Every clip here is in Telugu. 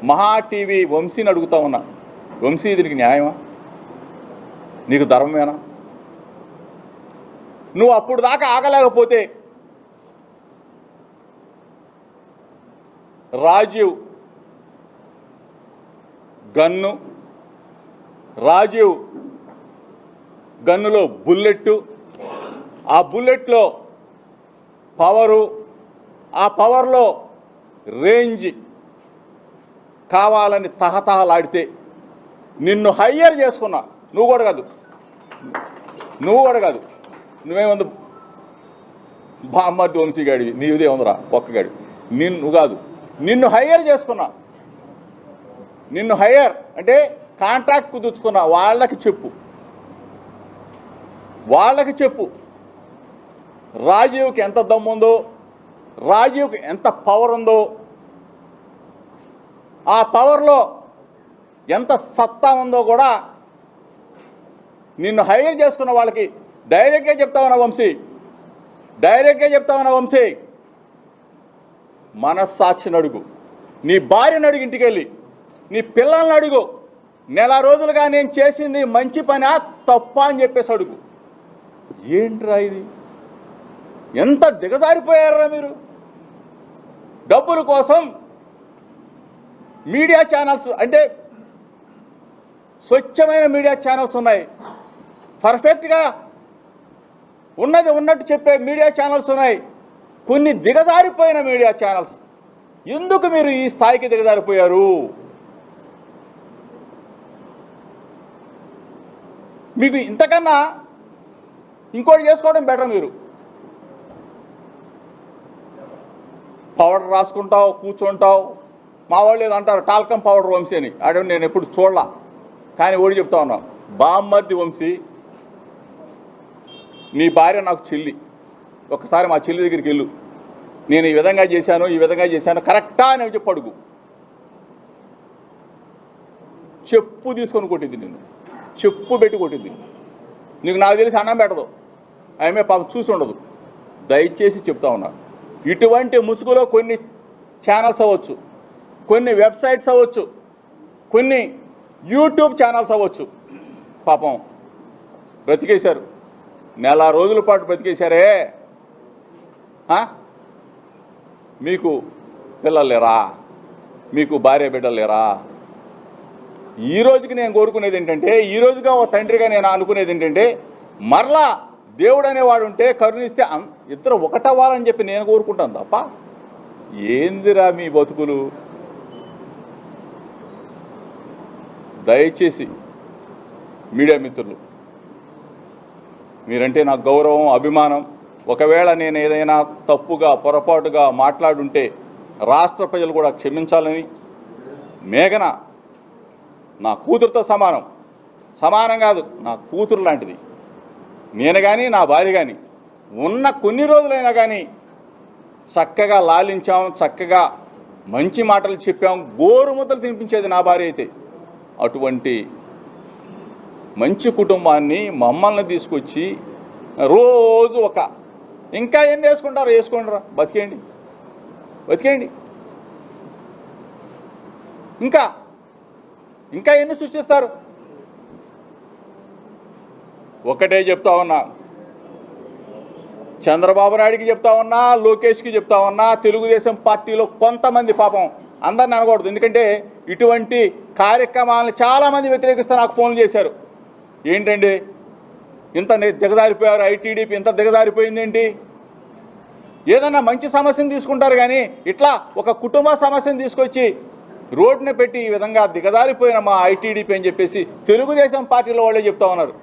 మహా టీవీ వంశీని అడుగుతా ఉన్నా, వంశీ దీనికి న్యాయమా? నీకు ధర్మమేనా? నువ్వు అప్పుడు దాకా ఆగలేకపోతే రాజీవ్ గన్నులో బుల్లెట్, ఆ బుల్లెట్లో పవరు, ఆ పవర్లో రేంజ్ కావాలని తహతహలాడితే నిన్ను హయ్యర్ చేసుకున్నా. నువ్వు కూడా కాదు, నువ్వేముంది బామ్మర్ది వంశీగాడివి, నీదే ఉందిరా ఒక్కగాడి. నిన్ను హయ్యర్ చేసుకున్నా. నిన్ను హయ్యర్ అంటే కాంట్రాక్ట్ కుదుర్చుకున్నా. వాళ్ళకి చెప్పు రాజీవ్కి ఎంత దమ్ముందో, రాజీవ్కి ఎంత పవర్ ఉందో, ఆ పవర్లో ఎంత సత్తా ఉందో కూడా నిన్ను హైర్ చేసుకున్న వాళ్ళకి డైరెక్ట్గా చెప్తావన్నా వంశీ, మనస్సాక్షిని అడుగు, నీ భార్యను అడుగు, ఇంటికి వెళ్ళి నీ పిల్లల్ని అడుగు, నెల రోజులుగా నేను చేసింది మంచి పని తప్ప అని చెప్పేసి అడుగు. ఏంట్రా ఇది? ఎంత దిగజారిపోయారా మీరు? డబ్బుల కోసం మీడియా ఛానల్స్, అంటే స్వచ్ఛమైన మీడియా ఛానల్స్ ఉన్నాయి, పర్ఫెక్ట్గా ఉన్నది ఉన్నట్టు చెప్పే మీడియా ఛానల్స్ ఉన్నాయి, కొన్ని దిగజారిపోయిన మీడియా ఛానల్స్. ఎందుకు మీరు ఈ స్థాయికి దిగజారిపోయారు? మీకు ఇంతకన్నా ఇంకోటి చేసుకోవడం బెటర్. మీరు పౌడర్ రాసుకుంటావు, కూర్చుంటావు. మా వాళ్ళు ఏదో అంటారు టాల్కమ్ పౌడర్ వంశీ అని, అడవి నేను ఎప్పుడు చూడలా, కానీ ఓడి చెప్తా ఉన్నాం. బామ్మర్ది వంశీ, నీ భార్య నాకు చెల్లి. ఒకసారి మా చెల్లి దగ్గరికి వెళ్ళు, నేను ఈ విధంగా చేశాను కరెక్టా అని చెప్పి అడుగు. చెప్పు తీసుకొని కొట్టింది, నిన్ను చెప్పు పెట్టి కొట్టింది. నీకు నాకు తెలిసి అన్నం పెట్టదు, ఆమె పాపం చూసి ఉండదు. దయచేసి చెప్తా ఉన్నా, ఇటువంటి ముసుగులో కొన్ని ఛానల్స్ అవ్వచ్చు, కొన్ని వెబ్సైట్స్ అవ్వచ్చు, కొన్ని యూట్యూబ్ ఛానల్స్ అవ్వచ్చు, పాపం బ్రతికేశారు. నెల రోజుల పాటు బ్రతికేశారే. మీకు పిల్లలు లేరా? మీకు భార్య బిడ్డలు లేరా? ఈ రోజుకి నేను కోరుకునేది ఏంటంటే, ఈ రోజుగా ఒక తండ్రిగా నేను అనుకునేది ఏంటంటే, మరలా దేవుడు అనేవాడు ఉంటే కరుణిస్తే ఇద్దరు ఒకటవ్వాలని చెప్పి నేను కోరుకుంటాను తప్ప ఏందిరా మీ బతుకులు? దయచేసి మీడియా మిత్రులు, మీరంటే నాకు గౌరవం, అభిమానం. ఒకవేళ నేను ఏదైనా తప్పుగా పొరపాటుగా మాట్లాడుంటే రాష్ట్ర ప్రజలు కూడా క్షమించాలని. మేఘన నా కూతురుతో సమానం కాదు, నా కూతురు లాంటిది. నేను కానీ నా భార్య కానీ ఉన్న కొన్ని రోజులైనా కానీ చక్కగా లాలించాం, చక్కగా మంచి మాటలు చెప్పాం, గోరుముద్దలు తినిపించేది నా భార్య అయితే. అటువంటి మంచి కుటుంబాన్ని మమ్మల్ని తీసుకొచ్చి రోజు ఇంకా ఎన్ని వేసుకుంటారో వేసుకోండిరా, బతికేయండి. ఇంకా ఎన్ని సృష్టిస్తారు? ఒకటే చెప్తా ఉన్నా, చంద్రబాబు నాయుడికి చెప్తా ఉన్నా, లోకేష్కి చెప్తా ఉన్నా, తెలుగుదేశం పార్టీలో కొంతమంది, పాపం అందరిని అనకూడదు, ఎందుకంటే ఇటువంటి కార్యక్రమాలను చాలామంది వ్యతిరేకిస్తూ నాకు ఫోన్లు చేశారు. ఏంటండి ఇంత దిగజారిపోయారు, ఐటీడీపీ ఇంత దిగజారిపోయింది ఏంటి? ఏదన్నా మంచి సమస్యను తీసుకుంటారు కానీ ఇట్లా ఒక కుటుంబ సమస్యను తీసుకొచ్చి రోడ్డున పెట్టి ఈ విధంగా దిగజారిపోయిన మా ఐటీడీపీ అని చెప్పేసి తెలుగుదేశం పార్టీలో వాళ్ళే చెప్తా ఉన్నారు.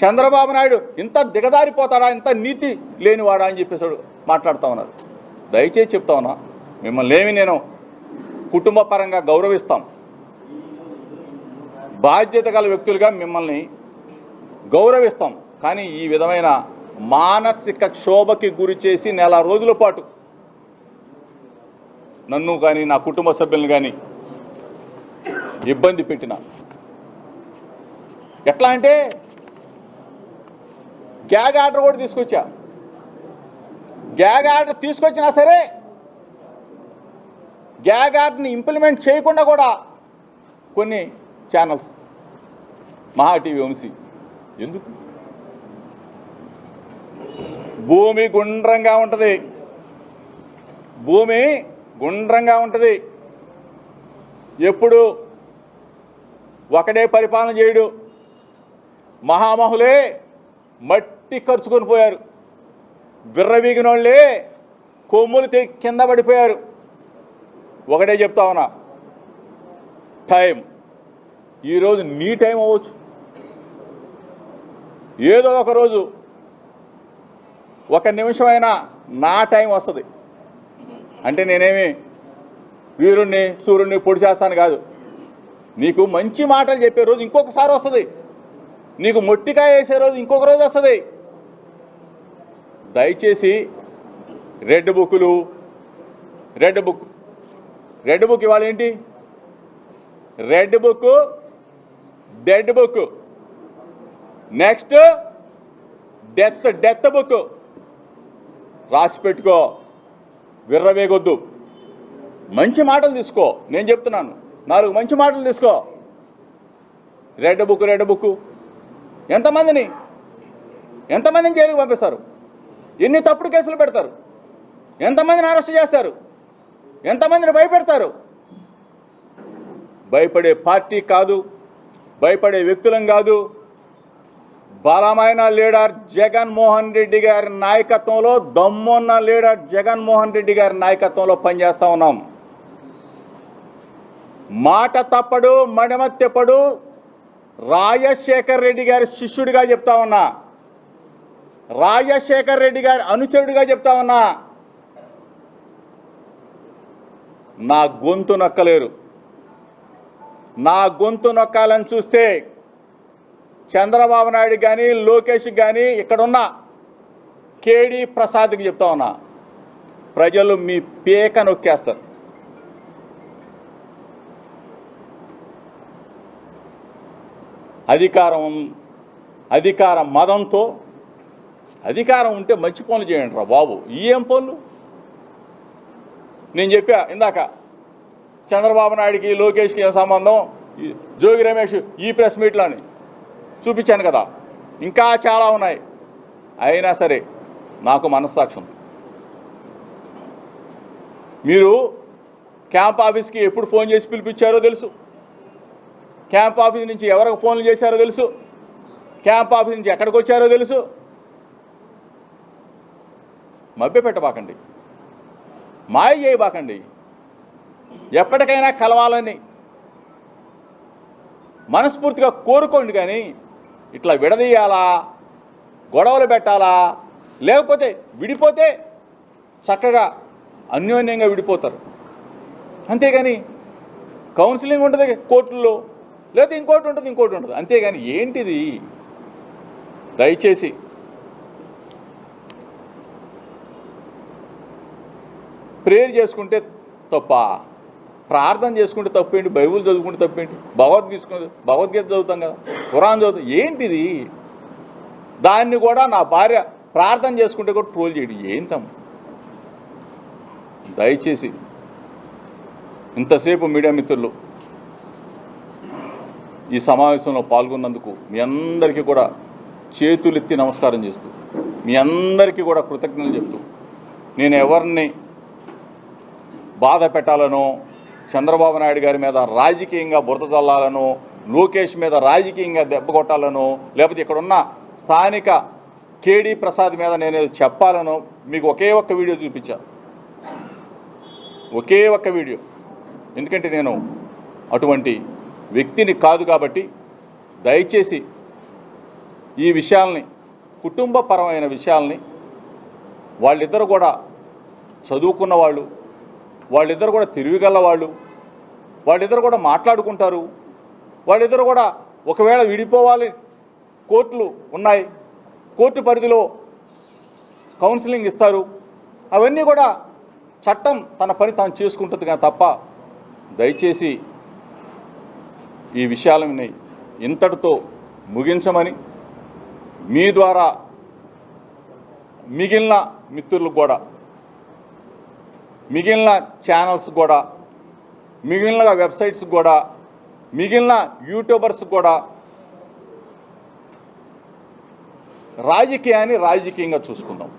చంద్రబాబు నాయుడు ఇంత దిగజారిపోతాడా, ఇంత నీతి లేనివాడా అని చెప్పేసి మాట్లాడుతూ ఉన్నారు. దయచేసి చెప్తా ఉన్నా, మిమ్మల్ని ఏమి నేను కుటుంబ పరంగా గౌరవిస్తాం, బాధ్యత గల వ్యక్తులుగా మిమ్మల్ని గౌరవిస్తాం. కానీ ఈ విధమైన మానసిక క్షోభకి గురి చేసి నెల రోజుల పాటు నన్ను కానీ నా కుటుంబ సభ్యులను కానీ ఇబ్బంది పెట్టిన, ఎట్లా అంటే గ్యాగ్ ఆర్డర్ కూడా తీసుకొచ్చా. గ్యాగ్ ఆర్డర్ తీసుకొచ్చినా సరే గ్యాగ్ యాక్ట్ని ఇంప్లిమెంట్ చేయకుండా కూడా కొన్ని ఛానల్స్, మహా టీవీ, వంశీ, ఎందుకు? భూమి గుండ్రంగా ఉంటుంది, భూమి గుండ్రంగా ఉంటుంది. ఎప్పుడు ఒకడే పరిపాలన చేయడు. మహామహులే మట్టి ఖర్చుకొని పోయారు, విర్రవీగిన వాళ్ళే కొమ్ములు కింద పడిపోయారు. ఒకటే చెప్తా ఉన్నా, టైం ఈరోజు నీ టైం అవ్వచ్చు, ఏదో ఒక రోజు ఒక నిమిషమైనా నా టైం వస్తుంది. అంటే నేనేమి వీరుణ్ణి సూర్యుడిని పొడి చేస్తాను కాదు. నీకు మంచి మాటలు చెప్పే రోజు ఇంకొకసారి వస్తుంది, నీకు మొట్టికాయ వేసే రోజు ఇంకొక రోజు వస్తుంది. దయచేసి రెడ్ బుక్ ఇవాళ ఏంటి? Red book, dead book, next death book రాసి పెట్టుకో. విర్రవేగొద్దు, మంచి మాటలు తీసుకో. నేను చెప్తున్నాను, 4 మంచి మాటలు తీసుకో. రెడ్ బుక్ ఎంతమందిని జైలుకు పంపిస్తారు? ఎన్ని తప్పుడు కేసులు పెడతారు? ఎంతమందిని అరెస్ట్ చేస్తారు? ఎంతమందిని భయపెడతారు? భయపడే పార్టీ కాదు, భయపడే వ్యక్తులం కాదు. బలమైన లీడర్ జగన్మోహన్ రెడ్డి గారి నాయకత్వంలో, దమ్మున్న లీడర్ జగన్మోహన్ రెడ్డి గారి నాయకత్వంలో పనిచేస్తా ఉన్నాం. మాట తప్పడు, మడమ తెప్పడు. రాజశేఖర్ రెడ్డి గారి శిష్యుడిగా చెప్తా ఉన్నా, రాజశేఖర్ రెడ్డి గారి అనుచరుడిగా చెప్తా ఉన్నా. నా గొంతు నొక్కలేరు. నా గొంతు నొక్కాలని చూస్తే చంద్రబాబు నాయుడు కానీ, లోకేష్ కానీ, ఇక్కడున్న కేడీ ప్రసాద్కి చెప్తా ఉన్నా, ప్రజలు మీ పేక నొక్కేస్తారు. అధికార మదంతో, అధికారం ఉంటే మంచి పనులు చేయండి రా బాబు. ఏం పనులు? నేను చెప్పా ఇందాక, చంద్రబాబు నాయుడికి లోకేష్కి ఏం సంబంధం, జోగి రమేష్ ఈ ప్రెస్ మీట్లో అని చూపించాను కదా. ఇంకా చాలా ఉన్నాయి. అయినా సరే నాకు మనస్సాక్షి ఉంది. మీరు క్యాంప్ ఆఫీస్కి ఎప్పుడు ఫోన్ చేసి పిలిపించారో తెలుసు, క్యాంప్ ఆఫీస్ నుంచి ఎవరికి ఫోన్లు చేశారో తెలుసు, క్యాంప్ ఆఫీస్ నుంచి ఎక్కడికి వచ్చారో తెలుసు. మభ్యపెట్టబాకండి, మాయ చేయబాకండి. ఎప్పటికైనా కలవాలని మనస్ఫూర్తిగా కోరుకోండి, కానీ ఇట్లా విడదీయాలా, గొడవలు పెట్టాలా, లేకపోతే విడిపోతే చక్కగా అన్యోన్యంగా విడిపోతారు. అంతేగాని కౌన్సిలింగ్ ఉంటుంది కోర్టుల్లో, లేకపోతే ఇంకోటి ఉంటుంది. అంతేగాని ఏంటిది? దయచేసి ప్రేయర్ చేసుకుంటే తప్ప, ప్రార్థన చేసుకుంటే తప్పేంటి, బైబుల్ చదువుకుంటే తప్పేంటి, భగవద్గీత చదువుతాం కదా, ఖురాన్ చదువుతాం, ఏంటిది? దాన్ని కూడా నా భార్య ప్రార్థన చేసుకుంటే కూడా ట్రోల్ చేయడం ఏంటం? దయచేసి ఇంతసేపు మీడియా మిత్రులు ఈ సమావేశంలో పాల్గొన్నందుకు మీ అందరికీ కూడా చేతులెత్తి నమస్కారం చేస్తూ, మీ అందరికీ కూడా కృతజ్ఞతలు చెప్తూ, నేను ఎవరిని బాధ పెట్టాలనో, చంద్రబాబు నాయుడు గారి మీద రాజకీయంగా బురద చల్లాలనో, లోకేష్ మీద రాజకీయంగా దెబ్బ కొట్టాలనో, లేకపోతే ఇక్కడున్న స్థానిక కేడీ ప్రసాద్ మీద నేను చెప్పాలనో మీకు ఒకే ఒక్క వీడియో చూపించాను, ఒకే ఒక్క వీడియో. ఎందుకంటే నేను అటువంటి వ్యక్తిని కాదు. కాబట్టి దయచేసి ఈ విషయాల్ని, కుటుంబపరమైన విషయాల్ని, వాళ్ళిద్దరు కూడా చదువుకున్న వాళ్ళు, వాళ్ళిద్దరు కూడా తెలివిగలవాళ్ళు, వాళ్ళిద్దరు కూడా మాట్లాడుకుంటారు, వాళ్ళిద్దరు కూడా ఒకవేళ విడిపోవాలి, కోర్టులు ఉన్నాయి, కోర్టు పరిధిలో కౌన్సిలింగ్ ఇస్తారు, అవన్నీ కూడా చట్టం తన పని తాను చేసుకుంటుంది. కానీ తప్ప దయచేసి ఈ విషయాలని ఇంతటితో ముగించమని మీ ద్వారా మిగిలిన మిత్రులకు కూడా, మిగిలిన ఛానల్స్ కూడా మిగిలిన వెబ్సైట్స్ కూడా, మిగిలిన యూట్యూబర్స్ కూడా రాజకీయాన్ని రాజకీయంగా చూసుకుందాం.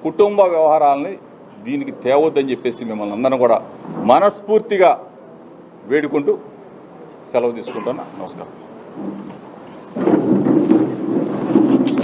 కుటుంబ వ్యవహారాలని దీనికి తేవద్దని చెప్పేసి మిమ్మల్ని అందరం కూడా మనస్ఫూర్తిగా వేడుకుంటూ సెలవు తీసుకుంటున్నా. నమస్కారం.